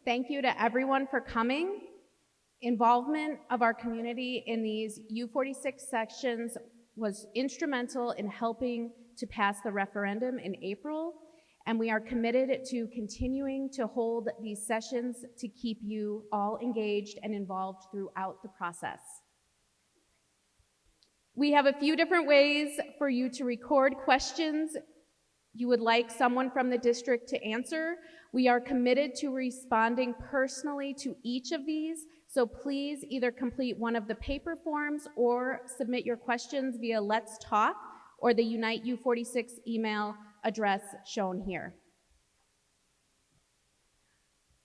Thank you to everyone for coming. Involvement of our community in these U-46 sections was instrumental in helping to pass the referendum in April, and we are committed to continuing to hold these sessions to keep you all engaged and involved throughout the process. We have a few different ways for you to record questions you would like someone from the district to answer. We are committed to responding personally to each of these, so please either complete one of the paper forms or submit your questions via Let's Talk or the Unite U-46 email address shown here.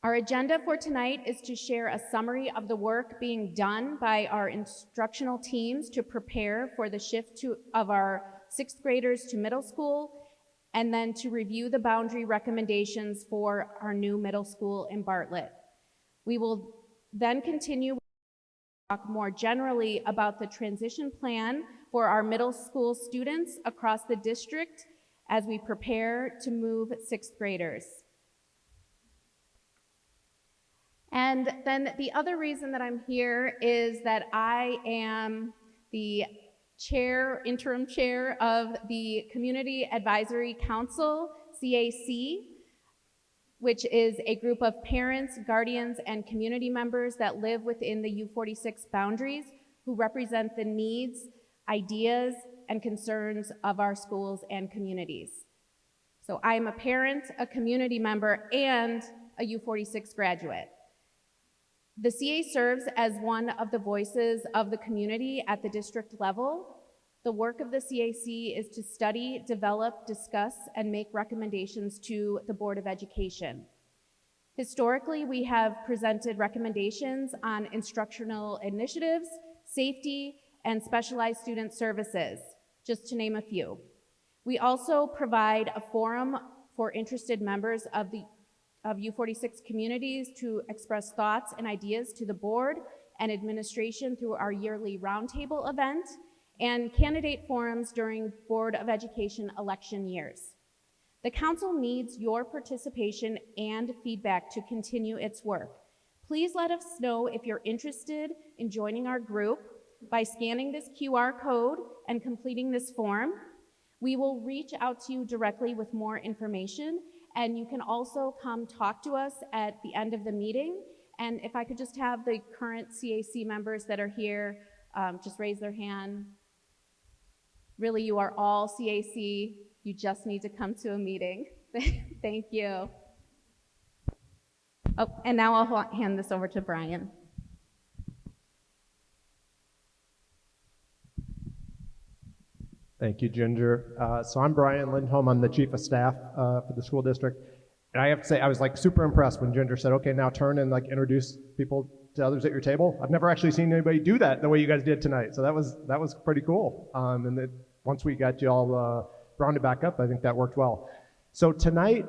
Our agenda for tonight is to share a summary of the work being done by our instructional teams to prepare for the shift of our 6th graders to middle school, and then to review the boundary recommendations for our new middle school in Bartlett. We will then continue to talk more generally about the transition plan for our middle school students across the district as we prepare to move 6th graders. And then the other reason that I'm here is that I am the interim chair of the Community Advisory Council, CAC, which is a group of parents, guardians, and community members that live within the U-46 boundaries who represent the needs, ideas, and concerns of our schools and communities. So I am a parent, a community member, and a U-46 graduate. The CA serves as one of the voices of the community at the district level. The work of the CAC is to study, develop, discuss, and make recommendations to the Board of Education. Historically, we have presented recommendations on instructional initiatives, safety, and specialized student services, just to name a few. We also provide a forum for interested members of U-46 communities to express thoughts and ideas to the board and administration through our yearly roundtable event and candidate forums during Board of Education election years. The council needs your participation and feedback to continue its work. Please let us know if you're interested in joining our group by scanning this QR code and completing this form. We will reach out to you directly with more information, and you can also come talk to us at the end of the meeting. And if I could just have the current CAC members that are here just raise their hand. Really, you are all CAC. You just need to come to a meeting. Thank you. Oh, and now I'll hand this over to Brian. Thank you, Ginger. So I'm Brian Lindholm. I'm the Chief of Staff for the school district. And I have to say, I was super impressed when Ginger said, okay, now turn and introduce people to others at your table. I've never actually seen anybody do that the way you guys did tonight. So that was pretty cool. And once we got you all rounded back up, I think that worked well. So tonight,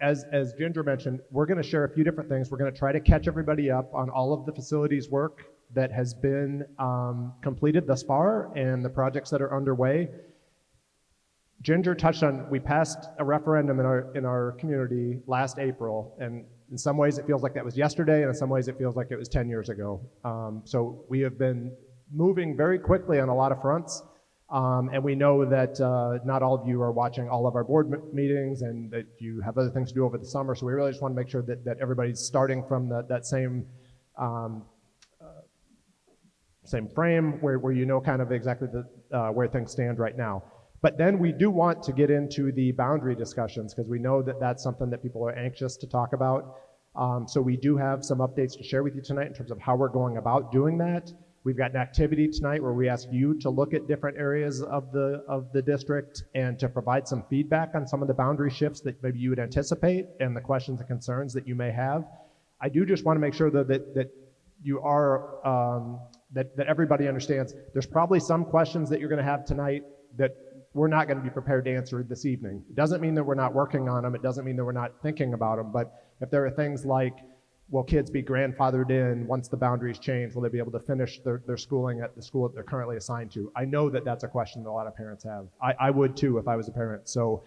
as Ginger mentioned, we're gonna share a few different things. We're gonna try to catch everybody up on all of the facilities work that has been completed thus far and the projects that are underway. Ginger touched on, we passed a referendum in our community last April, and in some ways it feels like that was yesterday, and in some ways it feels like it was 10 years ago. So we have been moving very quickly on a lot of fronts, and we know that not all of you are watching all of our board meetings and that you have other things to do over the summer, so we really just want to make sure that everybody's starting from that same frame where you know kind of exactly where things stand right now. But then we do want to get into the boundary discussions because we know that that's something that people are anxious to talk about. So we do have some updates to share with you tonight in terms of how we're going about doing that. We've got an activity tonight where we ask you to look at different areas of the district and to provide some feedback on some of the boundary shifts that maybe you would anticipate and the questions and concerns that you may have. I do just want to make sure though that you are that everybody understands there's probably some questions that you're going to have tonight that we're not going to be prepared to answer this evening. It doesn't mean that we're not working on them. It doesn't mean that we're not thinking about them. But if there are things like, will kids be grandfathered in once the boundaries change? Will they be able to finish their schooling at the school that they're currently assigned to? I know that that's a question that a lot of parents have. I would too if I was a parent. So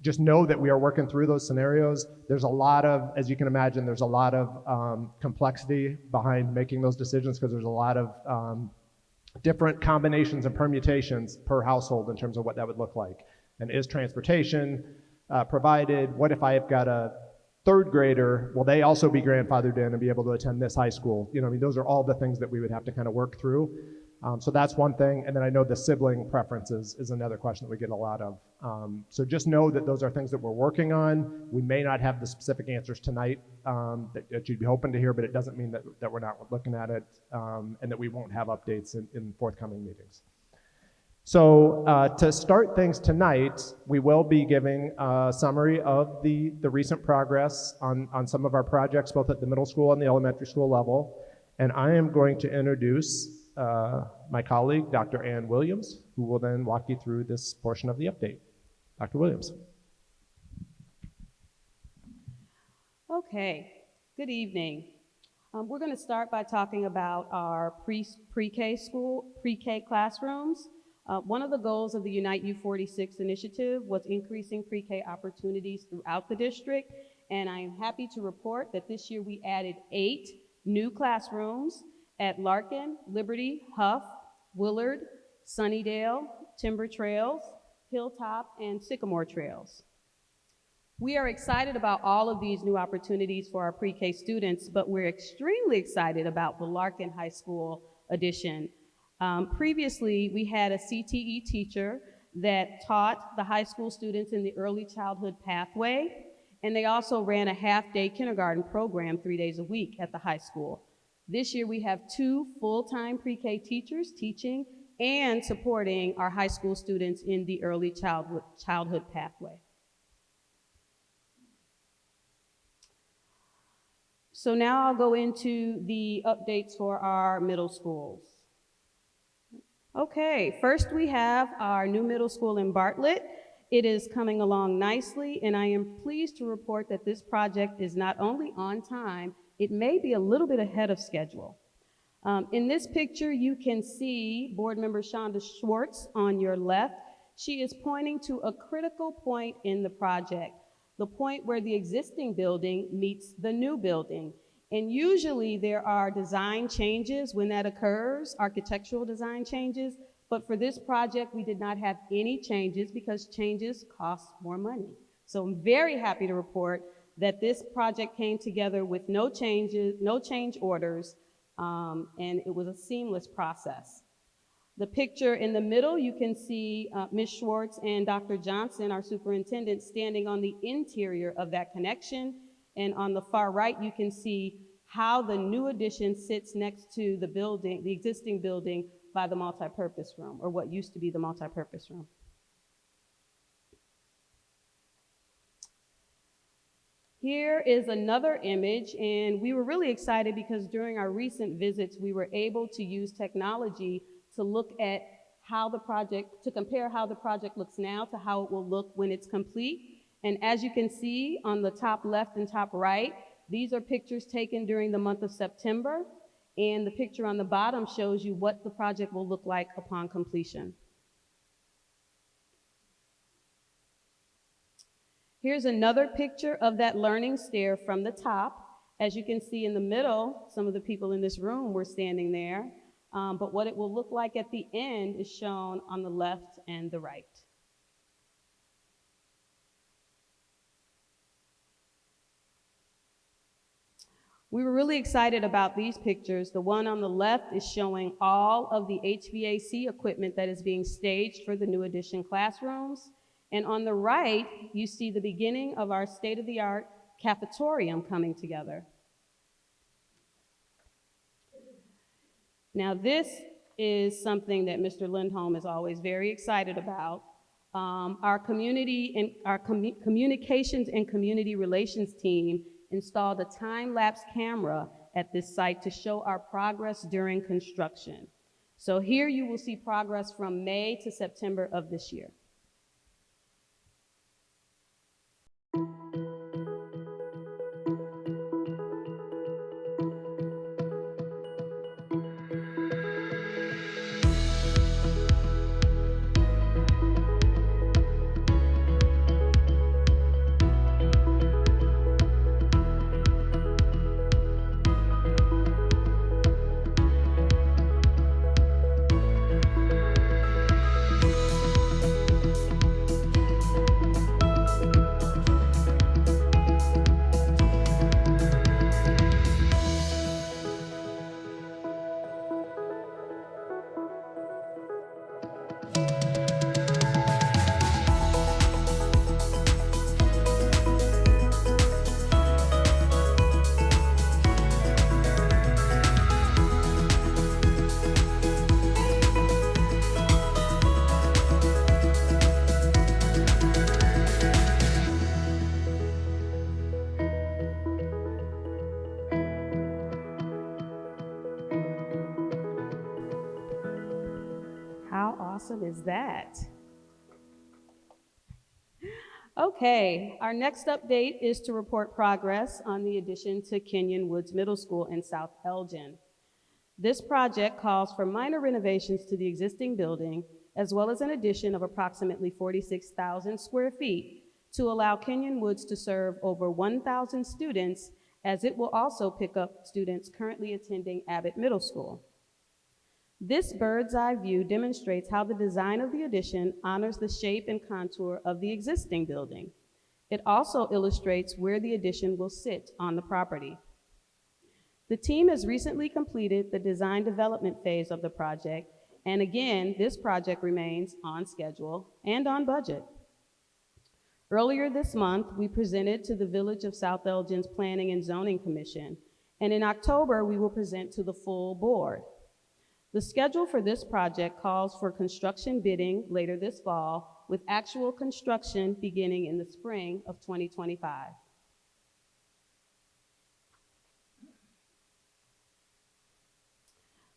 just know that we are working through those scenarios. There's a lot of, as you can imagine, there's a lot of complexity behind making those decisions because there's a lot of different combinations and permutations per household in terms of what that would look like. And is transportation provided? What if I have got a third grader? Will they also be grandfathered in and be able to attend this high school? You know, I mean, those are all the things that we would have to kind of work through. So that's one thing. And then I know the sibling preferences is another question that we get a lot of. So just know that those are things that we're working on. We may not have the specific answers tonight that you'd be hoping to hear, but it doesn't mean that we're not looking at it and that we won't have updates in forthcoming meetings. So to start things tonight, we will be giving a summary of the recent progress on some of our projects, both at the middle school and the elementary school level. And I am going to introduce my colleague, Dr. Ann Williams, who will then walk you through this portion of the update. Dr. Williams. Okay, good evening. We're going to start by talking about our pre-K school, pre-K classrooms. One of the goals of the Unite U-46 initiative was increasing pre-K opportunities throughout the district, and I am happy to report that this year we added 8 new classrooms at Larkin, Liberty, Huff, Willard, Sunnydale, Timber Trails, Hilltop, and Sycamore Trails. We are excited about all of these new opportunities for our pre-K students, but we're extremely excited about the Larkin High School addition. Previously, we had a CTE teacher that taught the high school students in the early childhood pathway, and they also ran a half-day kindergarten program 3 days a week at the high school. This year, we have 2 full-time pre-K teachers teaching and supporting our high school students in the early childhood pathway. So now I'll go into the updates for our middle schools. Okay, first we have our new middle school in Bartlett. It is coming along nicely, and I am pleased to report that this project is not only on time, it may be a little bit ahead of schedule. In this picture, you can see Board Member Shonda Schwartz on your left. She is pointing to a critical point in the project, the point where the existing building meets the new building. And usually there are design changes when that occurs, architectural design changes, but for this project, we did not have any changes because changes cost more money. So I'm very happy to report that this project came together with no changes, no change orders, and it was a seamless process. The picture in the middle, you can see Ms. Schwartz and Dr. Johnson, our superintendent, standing on the interior of that connection. And on the far right, you can see how the new addition sits next to the building, the existing building by the multipurpose room, or what used to be the multipurpose room. Here is another image, and we were really excited because during our recent visits, we were able to use technology to look at how the project, to compare how the project looks now to how it will look when it's complete. And as you can see on the top left and top right, these are pictures taken during the month of September, and the picture on the bottom shows you what the project will look like upon completion. Here's another picture of that learning stair from the top. As you can see in the middle, some of the people in this room were standing there, but what it will look like at the end is shown on the left and the right. We were really excited about these pictures. The one on the left is showing all of the HVAC equipment that is being staged for the new addition classrooms. And on the right, you see the beginning of our state-of-the-art cafetorium coming together. Now, this is something that Mr. Lindholm is always very excited about. Our communications and community relations team installed a time-lapse camera at this site to show our progress during construction. So here you will see progress from May to September of this year. awesome is that? Okay, our next update is to report progress on the addition to Kenyon Woods Middle School in South Elgin. This project calls for minor renovations to the existing building, as well as an addition of approximately 46,000 square feet to allow Kenyon Woods to serve over 1,000 students, as it will also pick up students currently attending Abbott Middle School. This bird's eye view demonstrates how the design of the addition honors the shape and contour of the existing building. It also illustrates where the addition will sit on the property. The team has recently completed the design development phase of the project, and again, this project remains on schedule and on budget. Earlier this month, we presented to the Village of South Elgin's Planning and Zoning Commission, and in October, we will present to the full board. The schedule for this project calls for construction bidding later this fall, with actual construction beginning in the spring of 2025.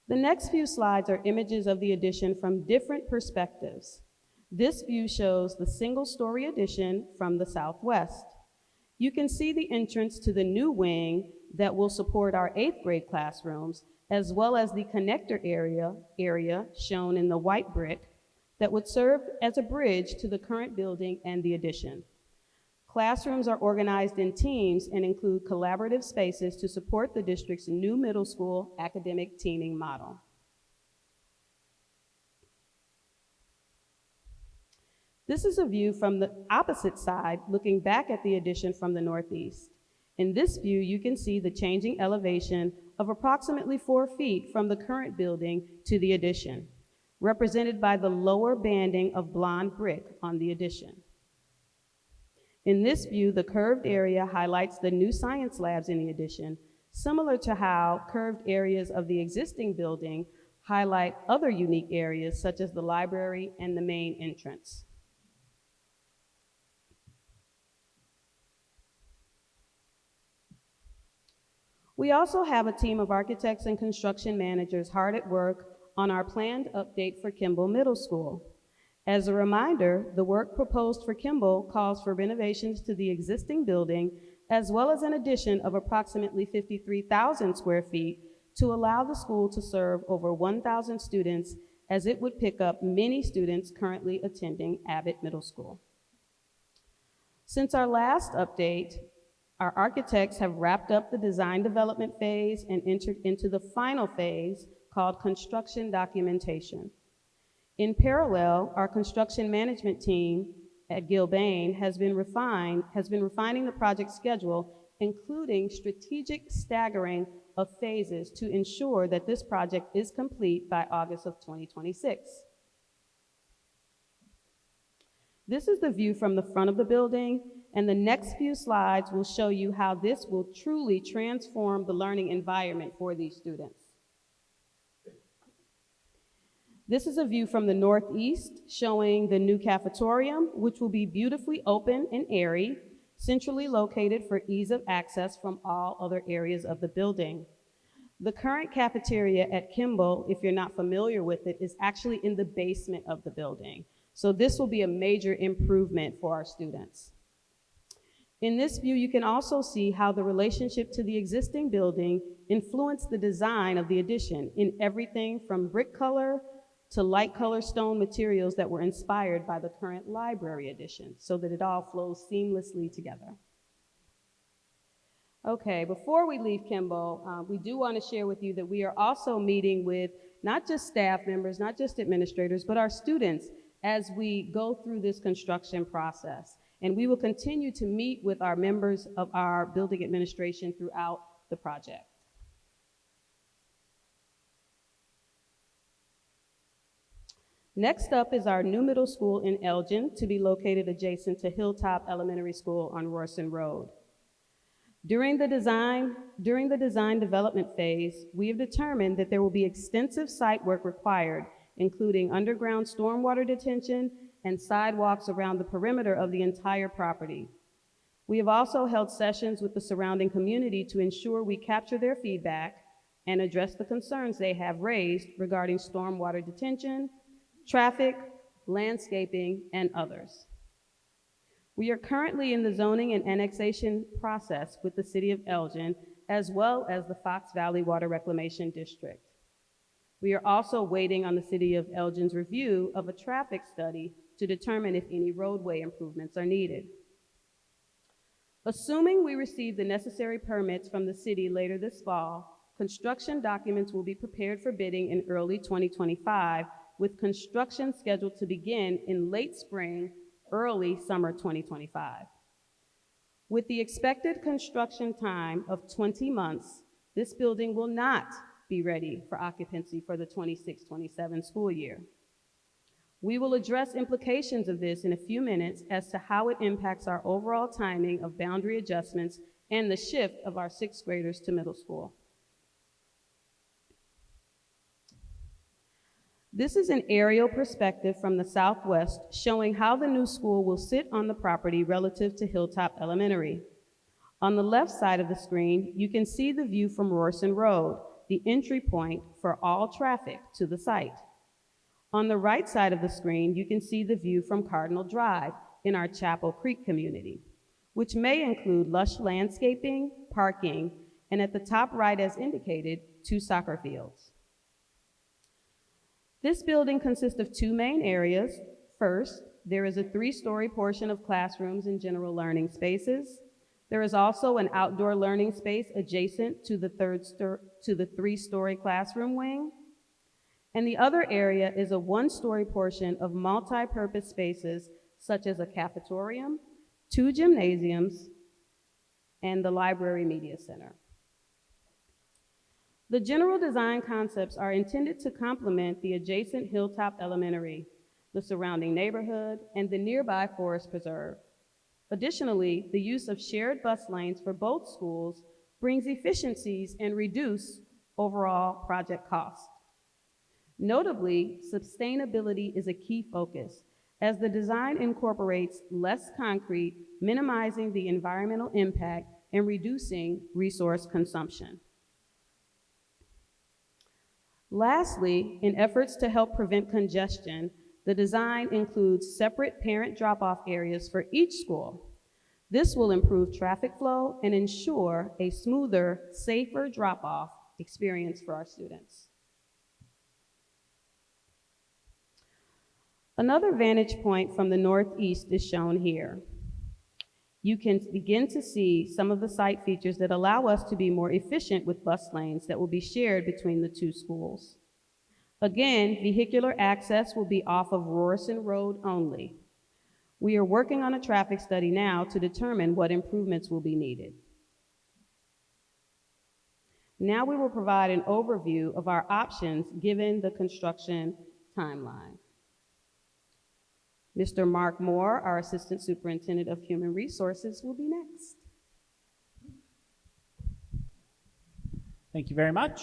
The next few slides are images of the addition from different perspectives. This view shows the single-story addition from the southwest. You can see the entrance to the new wing that will support our 8th grade classrooms, as well as the connector area shown in the white brick that would serve as a bridge to the current building and the addition. Classrooms are organized in teams and include collaborative spaces to support the district's new middle school academic teaming model. This is a view from the opposite side, looking back at the addition from the northeast. In this view, you can see the changing elevation of approximately 4 feet from the current building to the addition, represented by the lower banding of blonde brick on the addition. In this view, the curved area highlights the new science labs in the addition, similar to how curved areas of the existing building highlight other unique areas such as the library and the main entrance. We also have a team of architects and construction managers hard at work on our planned update for Kimball Middle School. As a reminder, the work proposed for Kimball calls for renovations to the existing building, as well as an addition of approximately 53,000 square feet to allow the school to serve over 1,000 students, as it would pick up many students currently attending Abbott Middle School. Since our last update, our architects have wrapped up the design development phase and entered into the final phase called construction documentation. In parallel, our construction management team at Gilbane has been refining the project schedule, including strategic staggering of phases to ensure that this project is complete by August of 2026. This is the view from the front of the building, and the next few slides will show you how this will truly transform the learning environment for these students. This is a view from the northeast showing the new cafetorium, which will be beautifully open and airy, centrally located for ease of access from all other areas of the building. The current cafeteria at Kimball, if you're not familiar with it, is actually in the basement of the building. So this will be a major improvement for our students. In this view, you can also see how the relationship to the existing building influenced the design of the addition in everything from brick color to light color stone materials that were inspired by the current library addition, so that it all flows seamlessly together. Okay, before we leave Kimball, we do want to share with you that we are also meeting with not just staff members, not just administrators, but our students as we go through this construction process. And we will continue to meet with our members of our building administration throughout the project. Next up is our new middle school in Elgin, to be located adjacent to Hilltop Elementary School on Royston Road. During the design development phase, we have determined that there will be extensive site work required, including underground stormwater detention and sidewalks around the perimeter of the entire property. We have also held sessions with the surrounding community to ensure we capture their feedback and address the concerns they have raised regarding stormwater detention, traffic, landscaping, and others. We are currently in the zoning and annexation process with the City of Elgin, as well as the Fox Valley Water Reclamation District. We are also waiting on the City of Elgin's review of a traffic study to determine if any roadway improvements are needed. Assuming we receive the necessary permits from the city later this fall, construction documents will be prepared for bidding in early 2025, with construction scheduled to begin in late spring, early summer 2025. With the expected construction time of 20 months, this building will not be ready for occupancy for the 26-27 school year. We will address implications of this in a few minutes as to how it impacts our overall timing of boundary adjustments and the shift of our sixth graders to middle school. This is an aerial perspective from the southwest showing how the new school will sit on the property relative to Hilltop Elementary. On the left side of the screen, you can see the view from Rorson Road, the entry point for all traffic to the site. On the right side of the screen, you can see the view from Cardinal Drive in our Chapel Creek community, which may include lush landscaping, parking, and at the top right, as indicated, 2 soccer fields. This building consists of 2 main areas. First, there is a 3-story portion of classrooms and general learning spaces. There is also an outdoor learning space adjacent to the 3-story classroom wing. And the other area is a 1-story portion of multi-purpose spaces such as a cafetorium, 2 gymnasiums, and the library media center. The general design concepts are intended to complement the adjacent Hilltop Elementary, the surrounding neighborhood, and the nearby Forest Preserve. Additionally, the use of shared bus lanes for both schools brings efficiencies and reduce overall project costs. Notably, sustainability is a key focus, as the design incorporates less concrete, minimizing the environmental impact and reducing resource consumption. Lastly, in efforts to help prevent congestion, the design includes separate parent drop-off areas for each school. This will improve traffic flow and ensure a smoother, safer drop-off experience for our students. Another vantage point from the northeast is shown here. You can begin to see some of the site features that allow us to be more efficient with bus lanes that will be shared between the 2 schools. Again, vehicular access will be off of Rorson Road only. We are working on a traffic study now to determine what improvements will be needed. Now we will provide an overview of our options given the construction timeline. Mr. Mark Moore, our Assistant Superintendent of Human Resources, will be next. Thank you very much.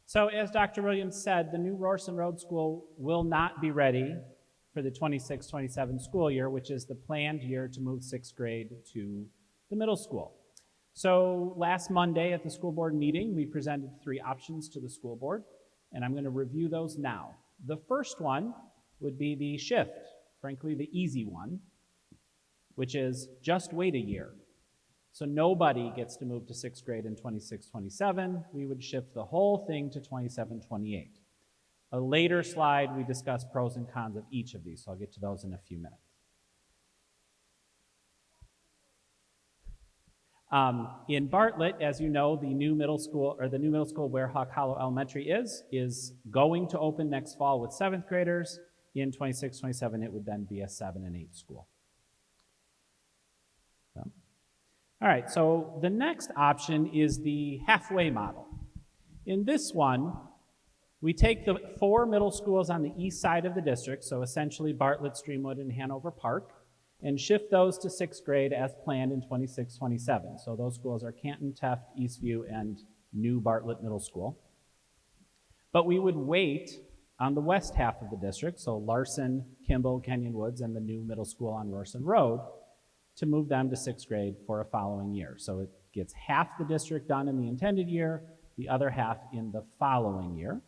So as Dr. Williams said, the new Rorson Road School will not be ready for the 26-27 school year, which is the planned year to move 6th grade to the middle school. So last Monday at the school board meeting, we presented 3 options to the school board, and I'm going to review those now. The first one would be the shift, frankly, the easy one, which is just wait a year. So nobody gets to move to 6th grade in 26-27. We would shift the whole thing to 27-28. A later slide, we discuss pros and cons of each of these, so I'll get to those in a few minutes. In Bartlett, as you know, the new middle school where Hawk Hollow Elementary is going to open next fall with 7th graders. In 26-27, it would then be a 7 and 8 school. All right, so the next option is the halfway model. In this one, we take the 4 middle schools on the east side of the district, so essentially Bartlett, Streamwood, and Hanover Park, and shift those to 6th grade as planned in 26-27. So those schools are Canton, Teft, Eastview, and New Bartlett Middle School. But we would wait on the west half of the district, so Larson, Kimball, Kenyon Woods, and the new middle school on Rorson Road, to move them to 6th grade for a following year. So it gets half the district done in the intended year, the other half in the following year.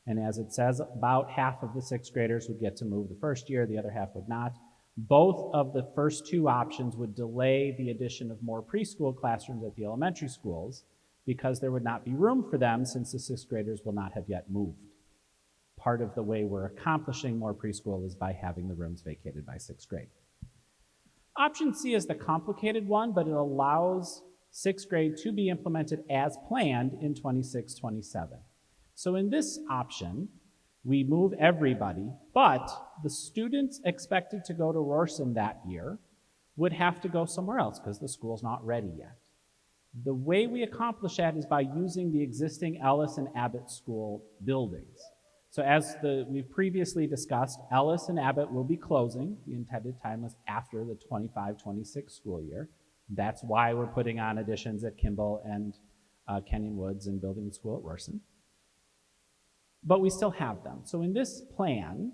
And as it says, about half of the sixth graders would get to move the first year, the other half would not. Both of the first two options would delay the addition of more preschool classrooms at the elementary schools because there would not be room for them since the sixth graders will not have yet moved. Part of the way we're accomplishing more preschool is by having the rooms vacated by sixth grade. Option C is the complicated one, but it allows sixth grade to be implemented as planned in 26-27. So in this option, we move everybody, but the students expected to go to Rorson that year would have to go somewhere else because the school's not ready yet. The way we accomplish that is by using the existing Ellis and Abbott school buildings. So as we've previously discussed, Ellis and Abbott will be closing. The intended time was after the 25-26 school year. That's why we're putting on additions at Kimball and Kenyon Woods and building the school at Rorson. But we still have them. So in this plan,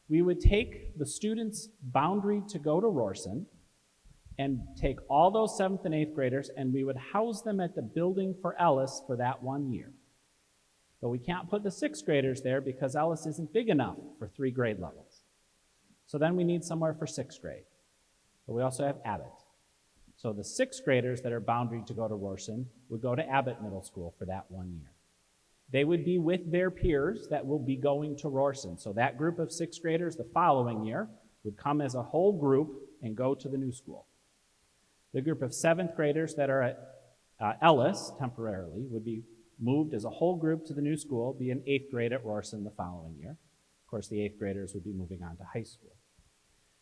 we would take the students' boundary to go to Rorson and take all those 7th and 8th graders, and we would house them at the building for Ellis for that 1 year. But we can't put the 6th graders there because Ellis isn't big enough for 3 grade levels. So then we need somewhere for 6th grade. But we also have Abbott. So the 6th graders that are boundary to go to Rorson would go to Abbott Middle School for that 1 year. They would be with their peers that will be going to Rorson. So that group of 6th graders the following year would come as a whole group and go to the new school. The group of 7th graders that are at Ellis temporarily would be moved as a whole group to the new school, be in 8th grade at Rorson the following year. Of course, the 8th graders would be moving on to high school.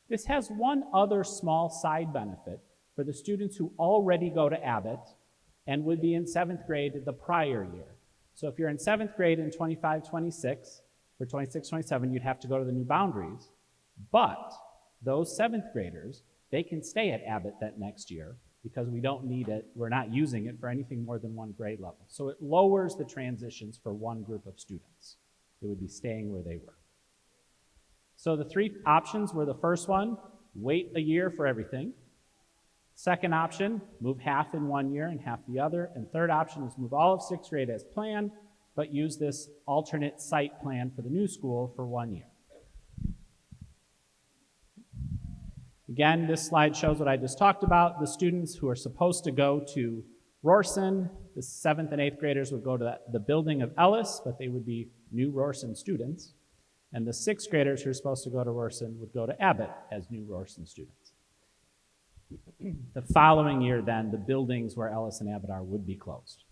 This has one other small side benefit for the students who already go to Abbott and would be in 7th grade the prior year. So if you're in 7th grade in 25-26, for 26-27, you'd have to go to the new boundaries. But those 7th graders, they can stay at Abbott that next year because we don't need it, we're not using it for anything more than 1 grade level. So it lowers the transitions for one group of students. They would be staying where they were. So the 3 options were the first one, wait a year for everything. Second option, move half in 1 year and half the other. And third option is move all of 6th grade as planned, but use this alternate site plan for the new school for 1 year. Again, this slide shows what I just talked about. The students who are supposed to go to Rorson, the 7th and 8th graders would go to the building of Ellis, but they would be new Rorson students. And the 6th graders who are supposed to go to Rorson would go to Abbott as new Rorson students. The following year, then, the buildings where Ellis and Abbott are would be closed.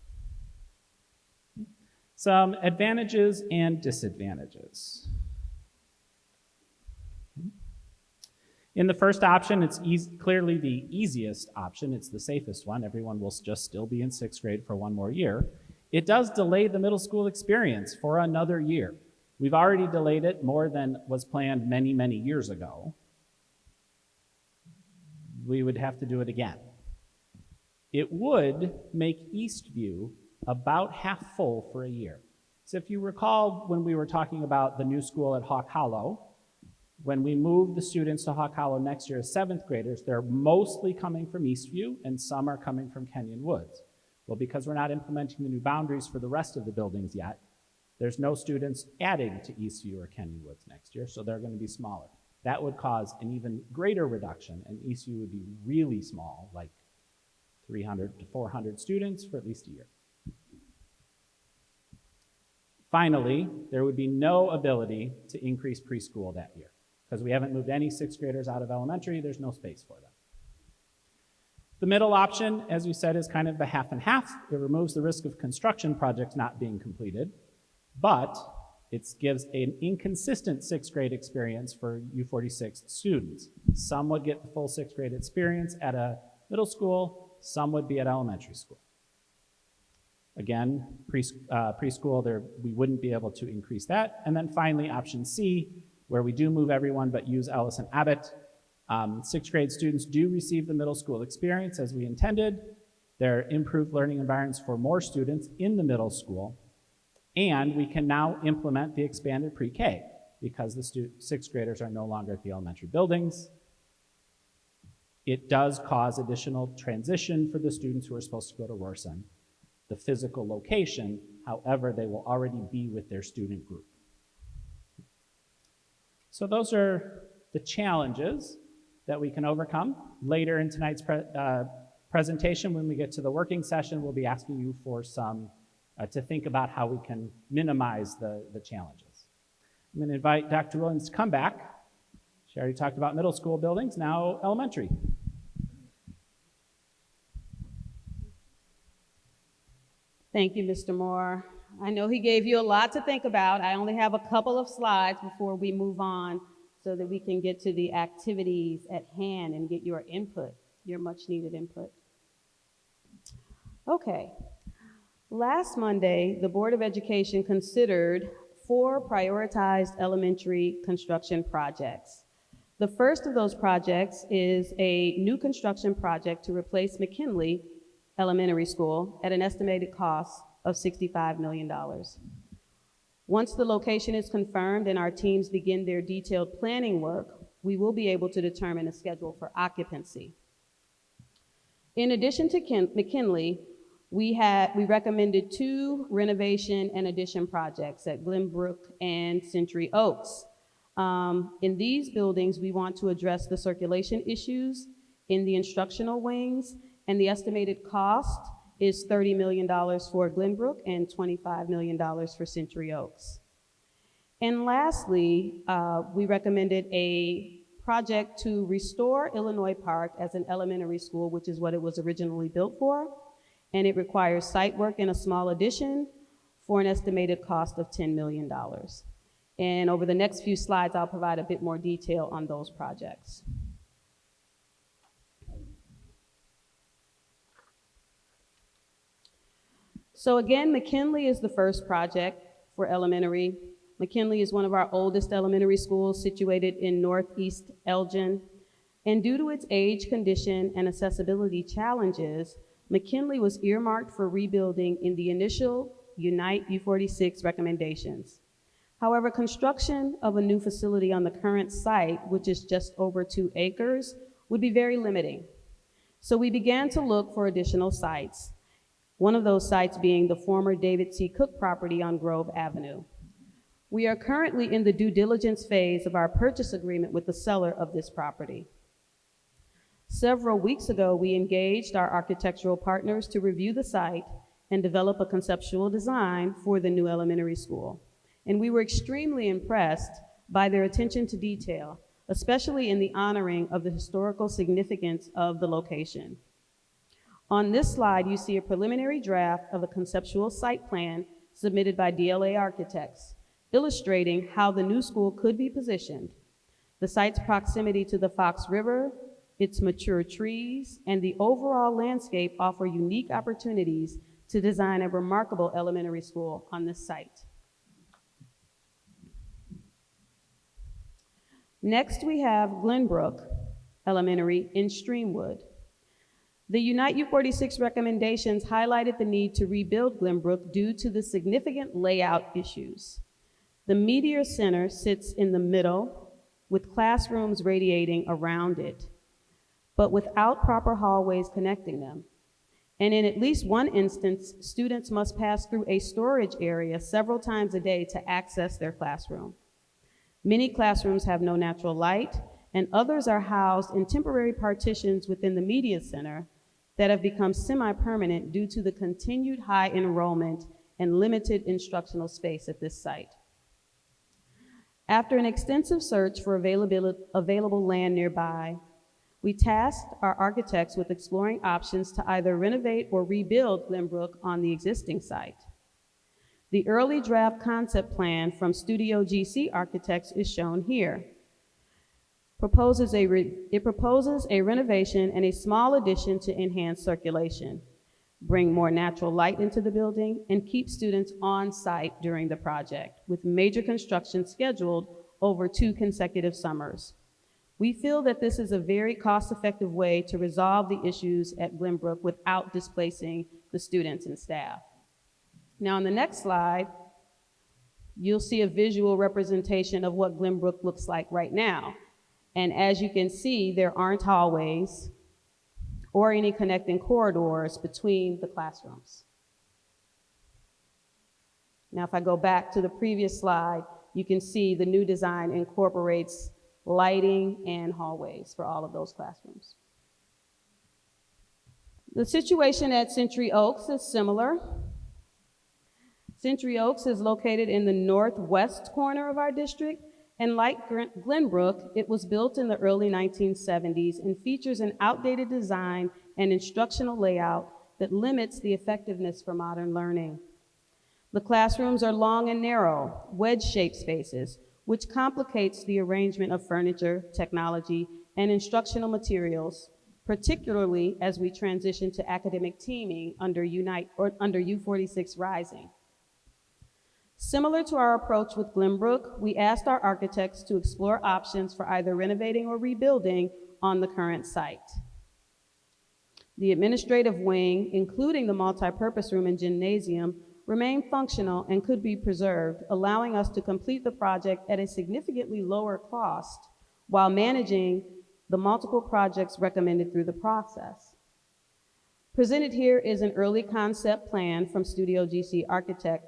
Some advantages and disadvantages. In the first option, it's clearly the easiest option. It's the safest one. Everyone will just still be in 6th grade for 1 more year. It does delay the middle school experience for another year. We've already delayed it more than was planned many, many years ago. We would have to do it again. It would make Eastview about half full for a year. So if you recall when we were talking about the new school at Hawk Hollow, when we move the students to Hawk Hollow next year as 7th graders, they're mostly coming from Eastview and some are coming from Kenyon Woods. Well, because we're not implementing the new boundaries for the rest of the buildings yet, there's no students adding to Eastview or Kenyon Woods next year, so they're going to be smaller. That would cause an even greater reduction, and Eastview would be really small, like 300 to 400 students for at least a year. Finally, there would be no ability to increase preschool that year. Because we haven't moved any 6th graders out of elementary, there's no space for them. The middle option, as we said, is kind of the half and half. It removes the risk of construction projects not being completed, but it gives an inconsistent 6th grade experience for U-46 students. Some would get the full 6th grade experience at a middle school, some would be at elementary school. Again, preschool, we wouldn't be able to increase that. And then finally, option C, where we do move everyone but use Ellis and Abbott. 6th grade students do receive the middle school experience as we intended. There are improved learning environments for more students in the middle school. And we can now implement the expanded pre-K because the 6th graders are no longer at the elementary buildings. It does cause additional transition for the students who are supposed to go to Rorson. The physical location, however, they will already be with their student group. So those are the challenges that we can overcome. Later in tonight's presentation, when we get to the working session, we'll be asking you for some, to think about how we can minimize the challenges. I'm going to invite Dr. Williams to come back. She already talked about middle school buildings, now elementary. Thank you, Mr. Moore. I know he gave you a lot to think about. I only have a couple of slides before we move on so that we can get to the activities at hand and get your input, your much needed input. Okay. Last Monday, the Board of Education considered 4 prioritized elementary construction projects. The first of those projects is a new construction project to replace McKinley Elementary School at an estimated cost of $65 million. Once the location is confirmed and our teams begin their detailed planning work, we will be able to determine a schedule for occupancy. In addition to McKinley, we recommended 2 renovation and addition projects at Glenbrook and Century Oaks. In these buildings, we want to address the circulation issues in the instructional wings, and the estimated cost is $30 million for Glenbrook and $25 million for Century Oaks. And lastly, we recommended a project to restore Illinois Park as an elementary school, which is what it was originally built for, and it requires site work and a small addition for an estimated cost of $10 million. And over the next few slides, I'll provide a bit more detail on those projects. So again, McKinley is the first project for elementary. McKinley is one of our oldest elementary schools situated in Northeast Elgin. And due to its age, condition, and accessibility challenges, McKinley was earmarked for rebuilding in the initial Unite U-46 recommendations. However, construction of a new facility on the current site, which is just over 2 acres, would be very limiting. So we began to look for additional sites, one of those sites being the former David C. Cook property on Grove Avenue. We are currently in the due diligence phase of our purchase agreement with the seller of this property. Several weeks ago, we engaged our architectural partners to review the site and develop a conceptual design for the new elementary school. And we were extremely impressed by their attention to detail, especially in the honoring of the historical significance of the location. On this slide, you see a preliminary draft of a conceptual site plan submitted by DLA Architects, illustrating how the new school could be positioned. The site's proximity to the Fox River, its mature trees, and the overall landscape offer unique opportunities to design a remarkable elementary school on this site. Next, we have Glenbrook Elementary in Streamwood. The Unite U-46 recommendations highlighted the need to rebuild Glenbrook due to the significant layout issues. The Meteor Center sits in the middle with classrooms radiating around it, but without proper hallways connecting them. And in at least one instance, students must pass through a storage area several times a day to access their classroom. Many classrooms have no natural light, and others are housed in temporary partitions within the Media Center that have become semi-permanent due to the continued high enrollment and limited instructional space at this site. After an extensive search for available land nearby, we tasked our architects with exploring options to either renovate or rebuild Glenbrook on the existing site. The early draft concept plan from Studio GC Architects is shown here. It proposes a renovation and a small addition to enhance circulation, bring more natural light into the building, and keep students on site during the project, with major construction scheduled over 2 consecutive summers. We feel that this is a very cost-effective way to resolve the issues at Glenbrook without displacing the students and staff. Now, on the next slide, you'll see a visual representation of what Glenbrook looks like right now. And as you can see, there aren't hallways or any connecting corridors between the classrooms. Now, if I go back to the previous slide, you can see the new design incorporates lighting and hallways for all of those classrooms. The situation at Century Oaks is similar. Century Oaks is located in the northwest corner of our district, and like Glenbrook, it was built in the early 1970s and features an outdated design and instructional layout that limits the effectiveness for modern learning. The classrooms are long and narrow, wedge-shaped spaces, which complicates the arrangement of furniture, technology, and instructional materials, particularly as we transition to academic teaming under U-46 Rising. Similar to our approach with Glenbrook, we asked our architects to explore options for either renovating or rebuilding on the current site. The administrative wing, including the multipurpose room and gymnasium, remain functional and could be preserved, allowing us to complete the project at a significantly lower cost while managing the multiple projects recommended through the process. Presented here is an early concept plan from Studio GC Architect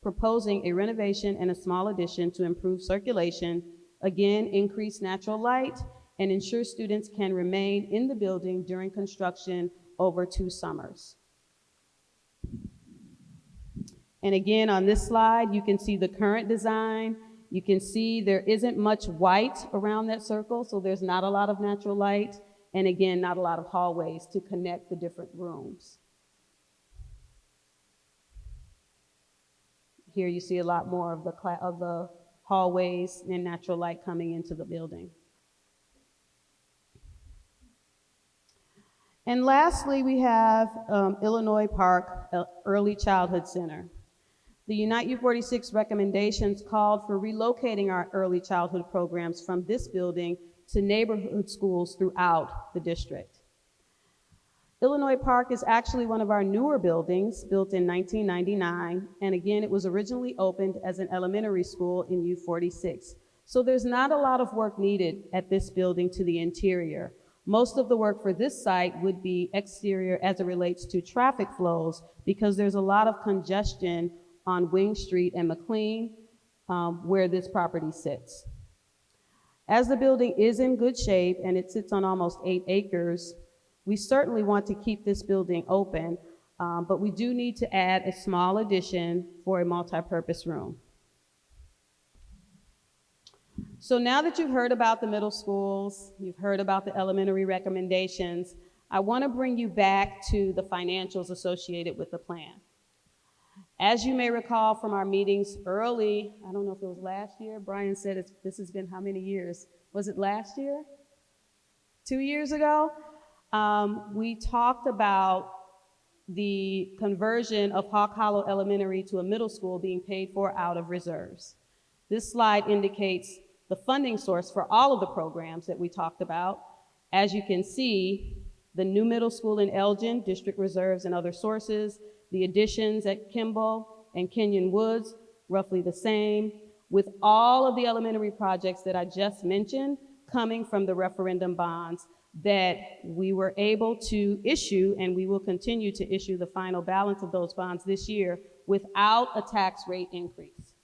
proposing a renovation and a small addition to improve circulation, again, increase natural light, and ensure students can remain in the building during construction over 2 summers. And again, on this slide, you can see the current design. You can see there isn't much white around that circle, so there's not a lot of natural light, and again, not a lot of hallways to connect the different rooms. Here you see a lot more of the hallways and natural light coming into the building. And lastly, we have Illinois Park Early Childhood Center. The Unite U-46 recommendations called for relocating our early childhood programs from this building to neighborhood schools throughout the district. Illinois Park is actually one of our newer buildings, built in 1999, and again, it was originally opened as an elementary school in U-46. So there's not a lot of work needed at this building to the interior. Most of the work for this site would be exterior as it relates to traffic flows, because there's a lot of congestion on Wing Street and McLean, where this property sits. As the building is in good shape and it sits on almost 8 acres, we certainly want to keep this building open, but we do need to add a small addition for a multi-purpose room. So now that you've heard about the middle schools, you've heard about the elementary recommendations, I want to bring you back to the financials associated with the plan. As you may recall from our meetings early, I don't know if it was last year, Brian said this has been how many years? Was it last year? 2 years ago? We talked about the conversion of Hawk Hollow Elementary to a middle school being paid for out of reserves. This slide indicates the funding source for all of the programs that we talked about. As you can see, the new middle school in Elgin, district reserves and other sources, the additions at Kimball and Kenyon Woods, roughly the same, with all of the elementary projects that I just mentioned coming from the referendum bonds that we were able to issue, and we will continue to issue the final balance of those bonds this year without a tax rate increase.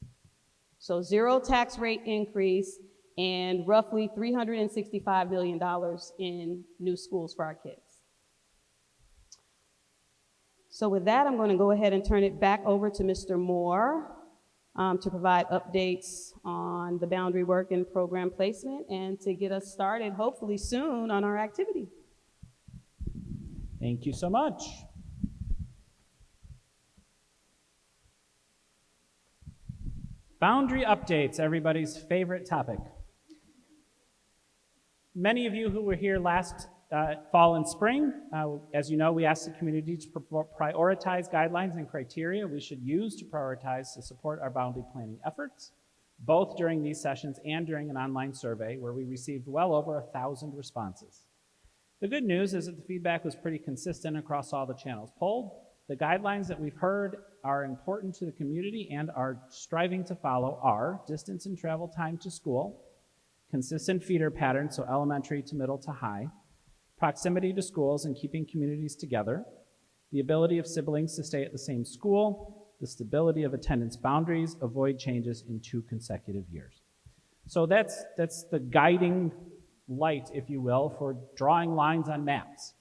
So 0 tax rate increase and roughly $365 million in new schools for our kids. So with that, I'm going to go ahead and turn it back over to Mr. Moore to provide updates on the boundary work and program placement and to get us started, hopefully soon, on our activity. Thank you so much. Boundary updates, everybody's favorite topic. Many of you who were here last fall and spring, as you know, we asked the community to prioritize guidelines and criteria we should use to prioritize to support our boundary planning efforts, both during these sessions and during an online survey where we received well over 1,000 responses. The good news is that the feedback was pretty consistent across all the channels polled. The guidelines that we've heard are important to the community and are striving to follow are distance and travel time to school, consistent feeder patterns, so elementary to middle to high, proximity to schools and keeping communities together, the ability of siblings to stay at the same school, the stability of attendance boundaries, avoid changes in 2 consecutive years. So that's the guiding light, if you will, for drawing lines on maps.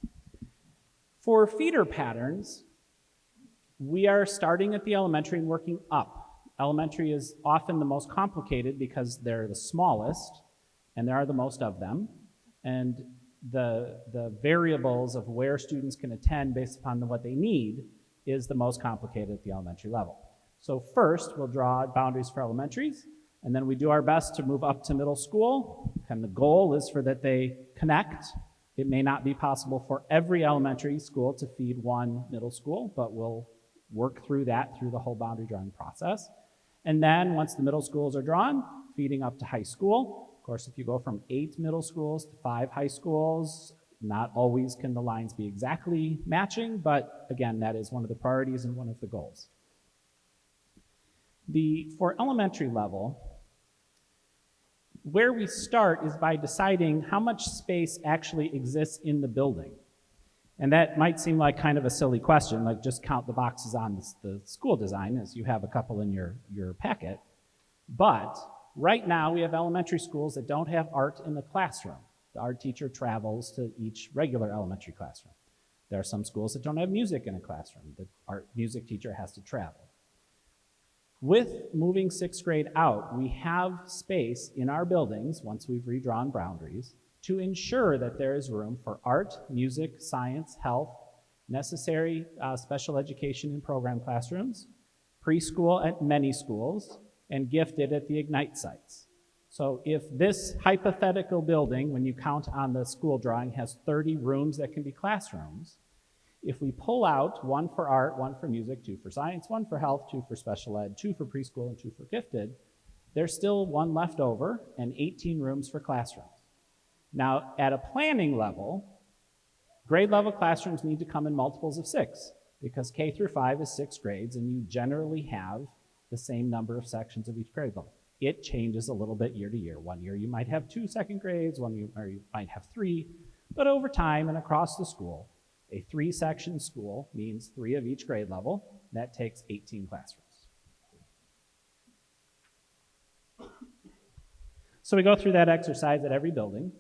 For feeder patterns, we are starting at the elementary and working up. Elementary is often the most complicated because they're the smallest, and there are the most of them. And the variables of where students can attend based upon what they need is the most complicated at the elementary level. So first, we'll draw boundaries for elementaries, and then we do our best to move up to middle school, and the goal is for that they connect. It may not be possible for every elementary school to feed one middle school, but we'll work through that through the whole boundary drawing process. And then once the middle schools are drawn, feeding up to high school. Of course, if you go from 8 middle schools to 5 high schools, not always can the lines be exactly matching, but again, that is one of the priorities and one of the goals. For elementary level, where we start is by deciding how much space actually exists in the building. And that might seem like kind of a silly question, like just count the boxes on the school design, as you have a couple in your packet. But right now, we have elementary schools that don't have art in the classroom. The art teacher travels to each regular elementary classroom. There are some schools that don't have music in a classroom. The art music teacher has to travel. With moving 6th grade out, we have space in our buildings, once we've redrawn boundaries, to ensure that there is room for art, music, science, health, necessary special education in program classrooms, preschool at many schools, and gifted at the Ignite sites. So if this hypothetical building, when you count on the school drawing, has 30 rooms that can be classrooms, if we pull out 1 for art, 1 for music, 2 for science, 1 for health, 2 for special ed, 2 for preschool, and 2 for gifted, there's still 1 left over and 18 rooms for classrooms. Now, at a planning level, grade level classrooms need to come in multiples of 6 because K through 5 is 6 grades and you generally have the same number of sections of each grade level. It changes a little bit year to year. One year you might have 2 second grades, one year you might have 3, but over time and across the school, a 3-section school means 3 of each grade level. That takes 18 classrooms. So we go through that exercise at every building.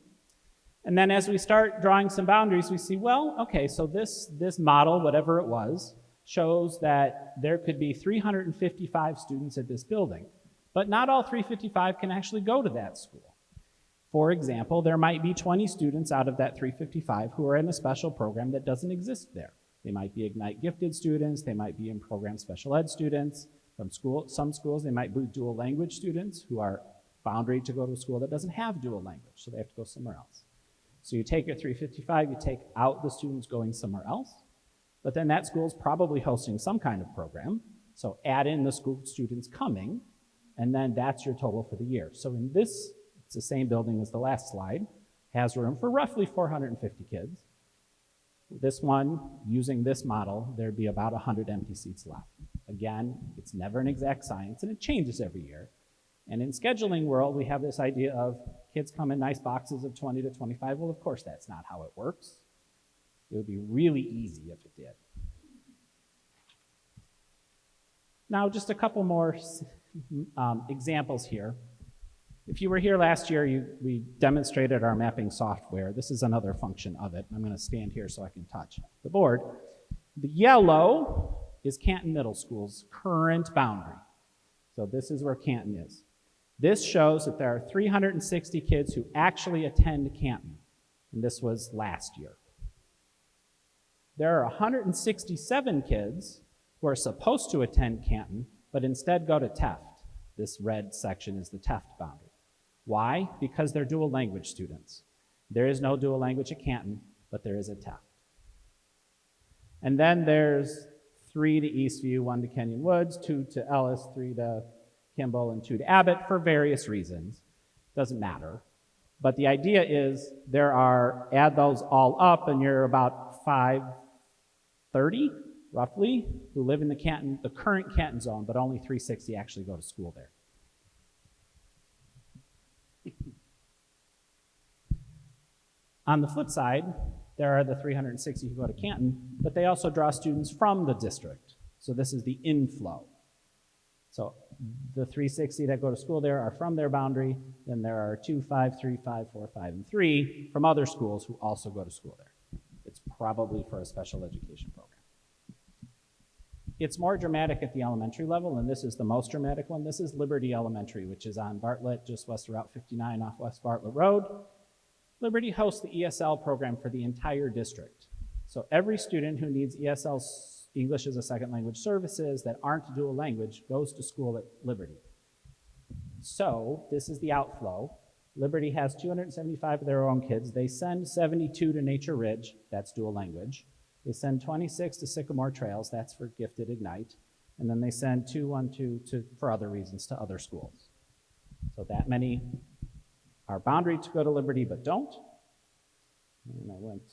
And then as we start drawing some boundaries, we see, well, okay, so this model, whatever it was, shows that there could be 355 students at this building. But not all 355 can actually go to that school. For example, there might be 20 students out of that 355 who are in a special program that doesn't exist there. They might be Ignite gifted students, they might be in program special ed students. From some schools, they might be dual language students who are boundaried to go to a school that doesn't have dual language, so they have to go somewhere else. So you take your 355, you take out the students going somewhere else, but then that school is probably hosting some kind of program, so add in the school students coming, and then that's your total for the year. So in this, it's the same building as the last slide, has room for roughly 450 kids. This one, using this model, there'd be about 100 empty seats left. Again, it's never an exact science, and it changes every year. And in scheduling world, we have this idea of kids come in nice boxes of 20 to 25. Well, of course, that's not how it works. It would be really easy if it did. Now, just a couple more examples here. If you were here last year, we demonstrated our mapping software. This is another function of it. I'm going to stand here so I can touch the board. The yellow is Canton Middle School's current boundary. So this is where Canton is. This shows that there are 360 kids who actually attend Canton, and this was last year. There are 167 kids who are supposed to attend Canton, but instead go to Teft. This red section is the Teft boundary. Why? Because they're dual language students. There is no dual language at Canton, but there is at Teft. And then there's 3 to Eastview, 1 to Kenyon Woods, 2 to Ellis, 3 to Kimball, and 2 to Abbott for various reasons. Doesn't matter. But the idea is add those all up, and you're about 530, roughly, who live in the current Canton zone, but only 360 actually go to school there. On the flip side, there are the 360 who go to Canton, but they also draw students from the district. So this is the inflow. So the 360 that go to school there are from their boundary. Then there are 2, 5, 3, 5, 4, 5, and 3 from other schools who also go to school there. It's probably for a special education program. It's more dramatic at the elementary level, and this is the most dramatic one. This is Liberty Elementary, which is on Bartlett, just west of Route 59 off West Bartlett Road. Liberty hosts the ESL program for the entire district. So every student who needs ESL English as a second language services that aren't dual language goes to school at Liberty. So this is the outflow. Liberty has 275 of their own kids. They send 72 to Nature Ridge, that's dual language. They send 26 to Sycamore Trails, that's for Gifted Ignite. And then they send 212 for other reasons to other schools. So that many are boundary to go to Liberty but don't. And I went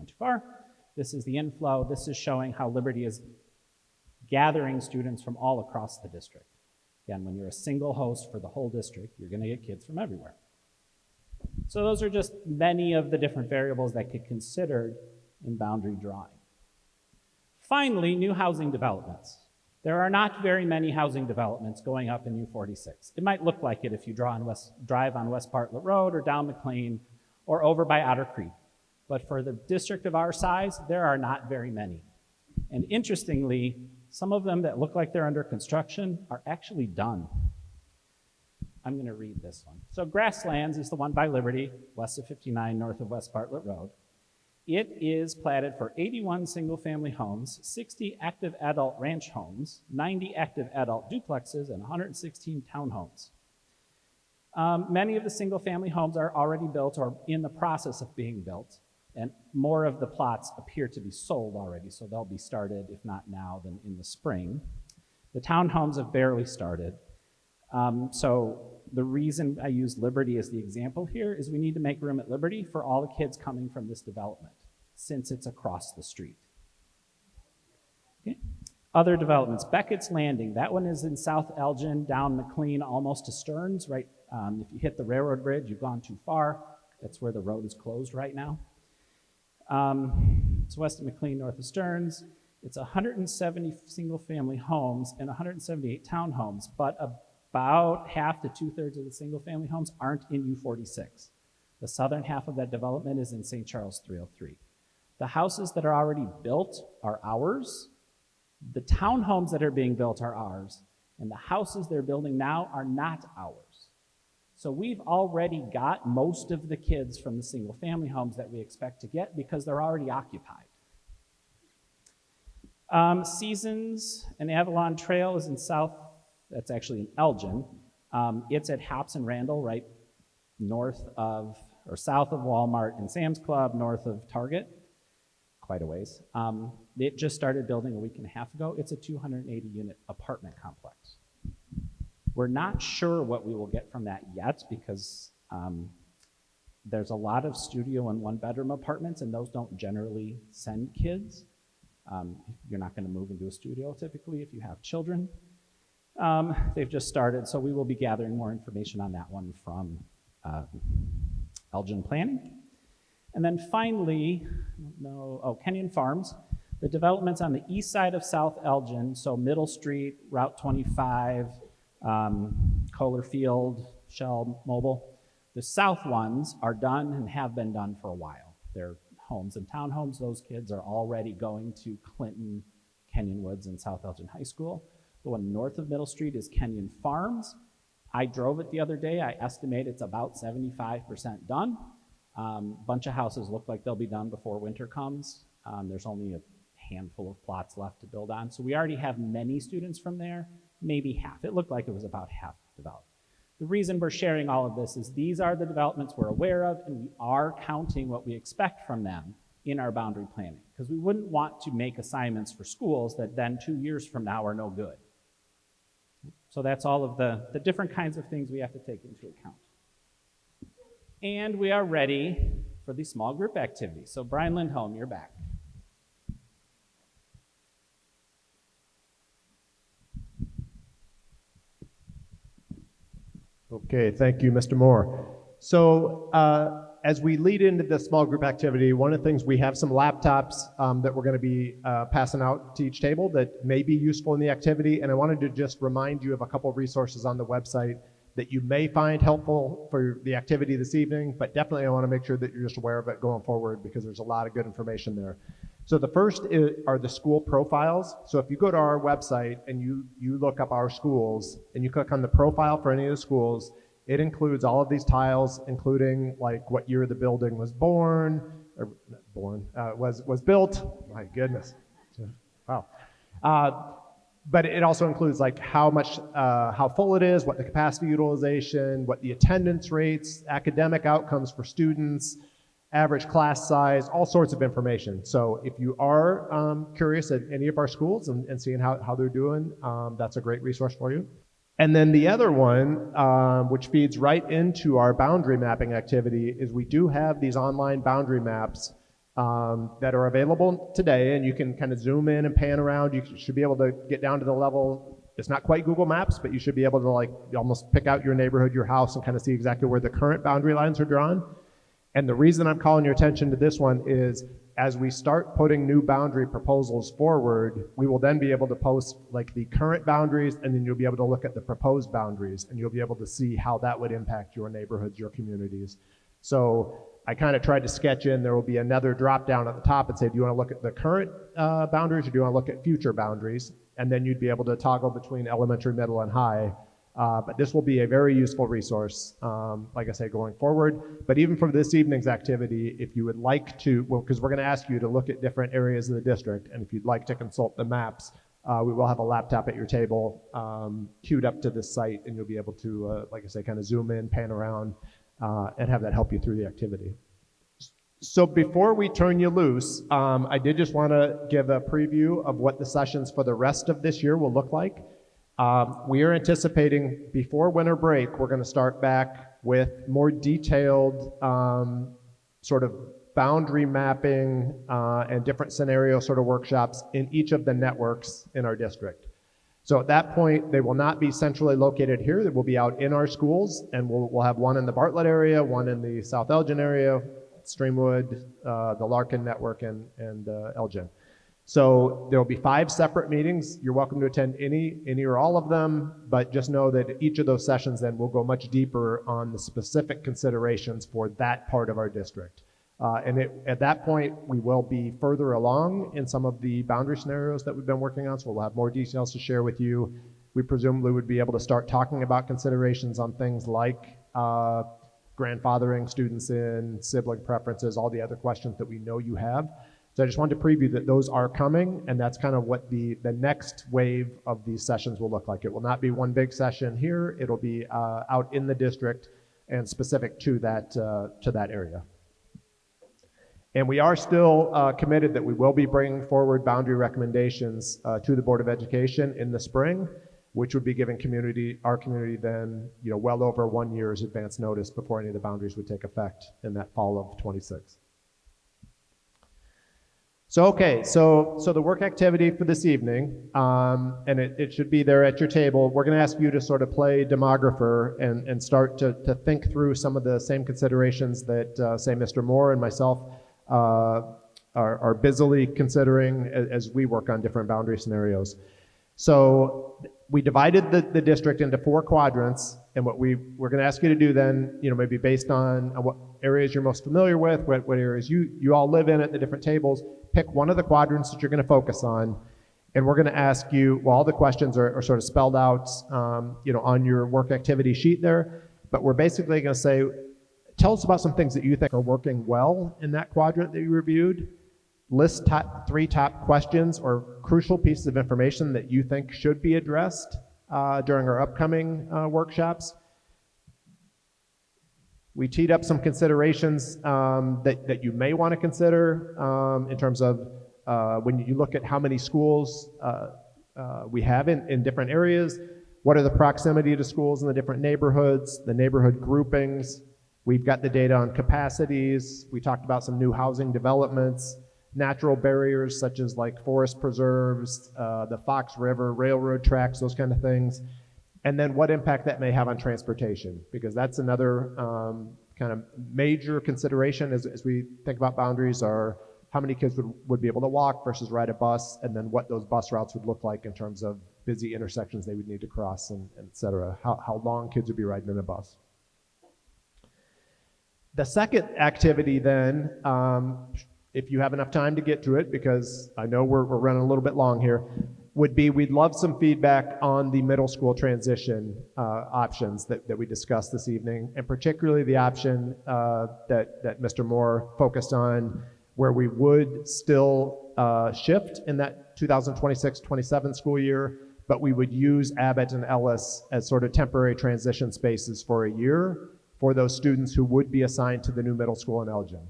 too far. This is the inflow. This is showing how Liberty is gathering students from all across the district. Again, when you're a single host for the whole district, you're going to get kids from everywhere. So those are just many of the different variables that get considered in boundary drawing. Finally, new housing developments. There are not very many housing developments going up in U-46. It might look like it if you drive on West Bartlett Road or down McLean or over by Otter Creek. But for the district of our size, there are not very many. And interestingly, some of them that look like they're under construction are actually done. I'm going to read this one. So Grasslands is the one by Liberty, west of 59, north of West Bartlett Road. It is platted for 81 single-family homes, 60 active adult ranch homes, 90 active adult duplexes, and 116 townhomes. Many of the single-family homes are already built or in the process of being built, and more of the plots appear to be sold already, so they'll be started, if not now, then in the spring. The townhomes have barely started. So the reason I use Liberty as the example here is we need to make room at Liberty for all the kids coming from this development, since it's across the street. Okay. Other developments, Beckett's Landing. That one is in South Elgin, down McLean, almost to Stearns, right? If you hit the railroad bridge, you've gone too far. That's where the road is closed right now. It's west of McLean, north of Stearns. It's 170 single-family homes and 178 townhomes, but about half to two-thirds of the single-family homes aren't in U-46. The southern half of that development is in St. Charles 303. The houses that are already built are ours. The townhomes that are being built are ours, and the houses they're building now are not ours. So we've already got most of the kids from the single-family homes that we expect to get because they're already occupied. Seasons and Avalon Trail is in south, that's actually in Elgin. It's at Hops and Randall, right north of, or south of Walmart and Sam's Club, north of Target, quite a ways. It just started building a week and a half ago. It's a 280-unit apartment complex. We're not sure what we will get from that yet because there's a lot of studio and one-bedroom apartments, and those don't generally send kids. You're not going to move into a studio typically if you have children. They've just started, so we will be gathering more information on that one from Elgin Planning. And then finally, Kenyon Farms. The developments on the east side of South Elgin, so Middle Street, Route 25, Kohler Field, Shell, Mobile. The south ones are done and have been done for a while. They're homes and townhomes. Those kids are already going to Clinton, Kenyon Woods, and South Elgin High School. The one north of Middle Street is Kenyon Farms. I drove it the other day. I estimate it's about 75% done. Bunch of houses look like they'll be done before winter comes. There's only a handful of plots left to build on. So we already have many students from there, maybe half. It looked like it was about half developed. The reason we're sharing all of this is these are the developments we're aware of, and we are counting what we expect from them in our boundary planning, because we wouldn't want to make assignments for schools that then 2 years from now are no good. So that's all of the different kinds of things we have to take into account. And we are ready for the small group activity. So Brian Lindholm, you're back. Okay, thank you, Mr. Moore. So as we lead into the small group activity, one of the things, we have some laptops that we're going to be passing out to each table that may be useful in the activity. And I wanted to just remind you of a couple of resources on the website that you may find helpful for the activity this evening, but definitely I want to make sure that you're just aware of it going forward because there's a lot of good information there. So the first are the school profiles. So if you go to our website and you look up our schools and you click on the profile for any of the schools, it includes all of these tiles, including like what year the building was was built. My goodness, wow. But it also includes like how full it is, what the capacity utilization, what the attendance rates, academic outcomes for students, average class size, all sorts of information. So if you are curious at any of our schools and seeing how they're doing, that's a great resource for you. And then the other one, which feeds right into our boundary mapping activity, is we do have these online boundary maps that are available today, and you can kind of zoom in and pan around. You should be able to get down to the level, it's not quite Google Maps, but you should be able to like almost pick out your neighborhood, your house, and kind of see exactly where the current boundary lines are drawn. And the reason I'm calling your attention to this one is as we start putting new boundary proposals forward, we will then be able to post like the current boundaries, and then you'll be able to look at the proposed boundaries, and you'll be able to see how that would impact your neighborhoods, your communities. So I kind of tried to sketch in, there will be another drop down at the top and say, do you want to look at the current boundaries or do you want to look at future boundaries? And then you'd be able to toggle between elementary, middle, and high. But this will be a very useful resource, like I say, going forward. But even for this evening's activity, if you would like to, well, because we're going to ask you to look at different areas of the district, and if you'd like to consult the maps, we will have a laptop at your table queued up to this site, and you'll be able to, like I say, kind of zoom in, pan around, and have that help you through the activity. So before we turn you loose, I did just want to give a preview of what the sessions for the rest of this year will look like. We are anticipating before winter break, we're going to start back with more detailed sort of boundary mapping and different scenario sort of workshops in each of the networks in our district. So at that point, they will not be centrally located here. They will be out in our schools, and we'll have one in the Bartlett area, one in the South Elgin area, Streamwood, the Larkin network, and Elgin. So there will be 5 separate meetings. You're welcome to attend any or all of them, but just know that each of those sessions then will go much deeper on the specific considerations for that part of our district. At that point, we will be further along in some of the boundary scenarios that we've been working on, so we'll have more details to share with you. We presumably would be able to start talking about considerations on things like grandfathering students in, sibling preferences, all the other questions that we know you have. So I just wanted to preview that those are coming, and that's kind of what the next wave of these sessions will look like. It will not be one big session here. It'll be out in the district and specific to that area. And we are still committed that we will be bringing forward boundary recommendations to the Board of Education in the spring, which would be giving our community then, well over 1 year's advance notice before any of the boundaries would take effect in that fall of 26. So, okay, so the work activity for this evening, and it should be there at your table. We're going to ask you to sort of play demographer and start to think through some of the same considerations that, say, Mr. Moore and myself are busily considering as we work on different boundary scenarios. So we divided the district into 4 quadrants, and what we're going to ask you to do then, maybe based on what areas you're most familiar with, what areas you all live in at the different tables, pick one of the quadrants that you're going to focus on, and we're going to ask you, well, all the questions are sort of spelled out, on your work activity sheet there, but we're basically going to say, tell us about some things that you think are working well in that quadrant that you reviewed. List 3 top questions or crucial pieces of information that you think should be addressed during our upcoming workshops. We teed up some considerations that you may want to consider in terms of when you look at how many schools we have in different areas, what are the proximity to schools in the different neighborhoods, the neighborhood groupings. We've got the data on capacities. We talked about some new housing developments, natural barriers such as like forest preserves, the Fox River, railroad tracks, those kind of things. And then what impact that may have on transportation, because that's another kind of major consideration as we think about boundaries are how many kids would be able to walk versus ride a bus, and then what those bus routes would look like in terms of busy intersections they would need to cross, and et cetera, how long kids would be riding in a bus. The second activity then, if you have enough time to get through it, because I know we're running a little bit long here, would be we'd love some feedback on the middle school transition options that we discussed this evening, and particularly the option that Mr. Moore focused on, where we would still shift in that 2026-27 school year, but we would use Abbott and Ellis as sort of temporary transition spaces for a year for those students who would be assigned to the new middle school in Elgin,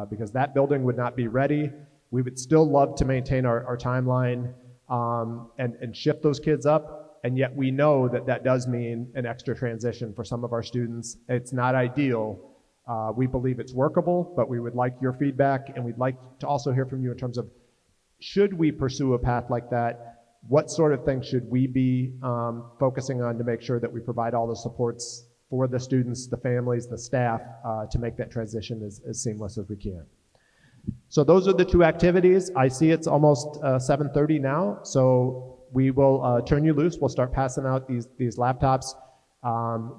because that building would not be ready. We would still love to maintain our timeline and shift those kids up, and yet we know that does mean an extra transition for some of our students. It's not ideal. We believe it's workable, but we would like your feedback, and we'd like to also hear from you in terms of, should we pursue a path like that? What sort of things should we be focusing on to make sure that we provide all the supports for the students, the families, the staff, to make that transition as seamless as we can? So those are the two activities. I see it's almost 7:30 now, so we will turn you loose. We'll start passing out these laptops.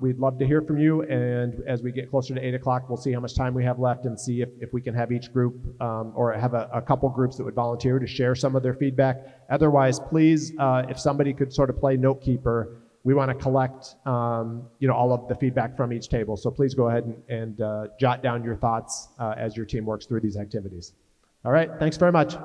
We'd love to hear from you, and as we get closer to 8 o'clock, we'll see how much time we have left and see if we can have each group or have a couple groups that would volunteer to share some of their feedback. Otherwise, please, if somebody could sort of play note keeper, we want to collect all of the feedback from each table. So please go ahead and jot down your thoughts as your team works through these activities. All right, thanks very much.